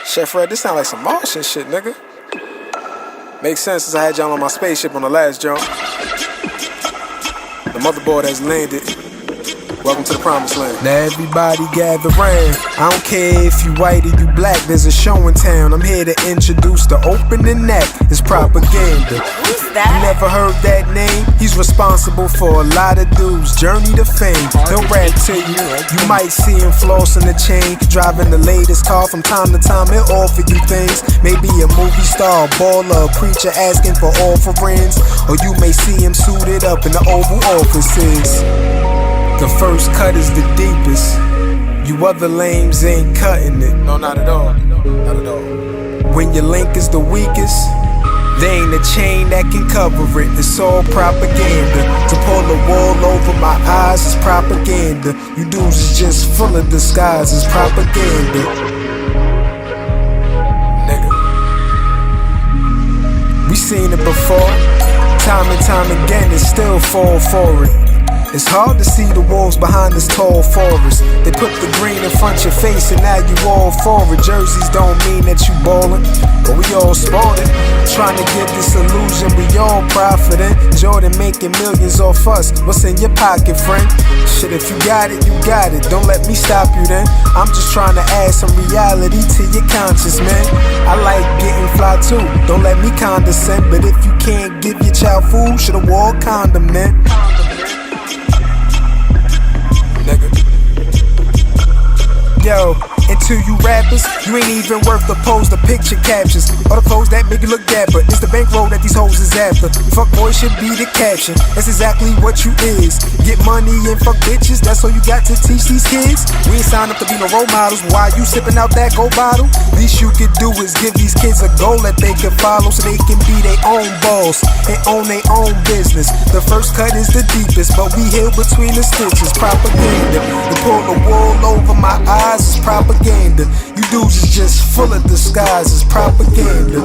Chef Red, this sound like some Martian shit, nigga. Makes sense since I had y'all on my spaceship on the last jump. The motherboard has landed. Welcome to the promised land. Now everybody gather round. I don't care if you white or you black, there's a show in town. I'm here to introduce the opening act. It's propaganda. Who's that? You never heard that name? He's responsible for a lot of dudes' journey to fame. He'll rap to you. You might see him flossing the chain, driving the latest car. From time to time, he'll offer you things. Maybe a movie star, a baller, a preacher asking for offerings. Or you may see him suited up in the Oval Offices. The first cut is the deepest. You other lames ain't cutting it. No, not at all. Not at all. When your link is the weakest, there ain't a chain that can cover it. It's all propaganda. To pull a wall over my eyes is propaganda. You dudes is just full of disguises. Propaganda. Nigga. We seen it before. Time and time again, it still fall for it. It's hard to see the wolves behind this tall forest. They put the green in front of your face and now you all for it. Jerseys don't mean that you ballin', but we all sportin'. Trying to get this illusion, we all profiting. Jordan making millions off us. What's in your pocket, friend? Shit, if you got it, you got it. Don't let me stop you then. I'm just trying to add some reality to your conscience, man. I like getting fly too. Don't let me condescend, but if you can't give your child food, should've wore a condom, man. Yo, and to you rappers, you ain't even worth the pose, the picture captions, or the clothes that make you look dapper. It's the bankroll that these hoes is after. Fuck boy should be the caption. That's exactly what you is. Get money and fuck bitches, that's all you got to teach these kids. We ain't signed up to be no role models. Why you sipping out that gold bottle? Least you could do is give these kids a goal that they can follow, so they can be their own boss and own their own business. The first cut is the deepest, but we heal between the stitches. Propaganda. They pull the wool over my eyes. It's propaganda. You dudes is just full of disguises. Propaganda.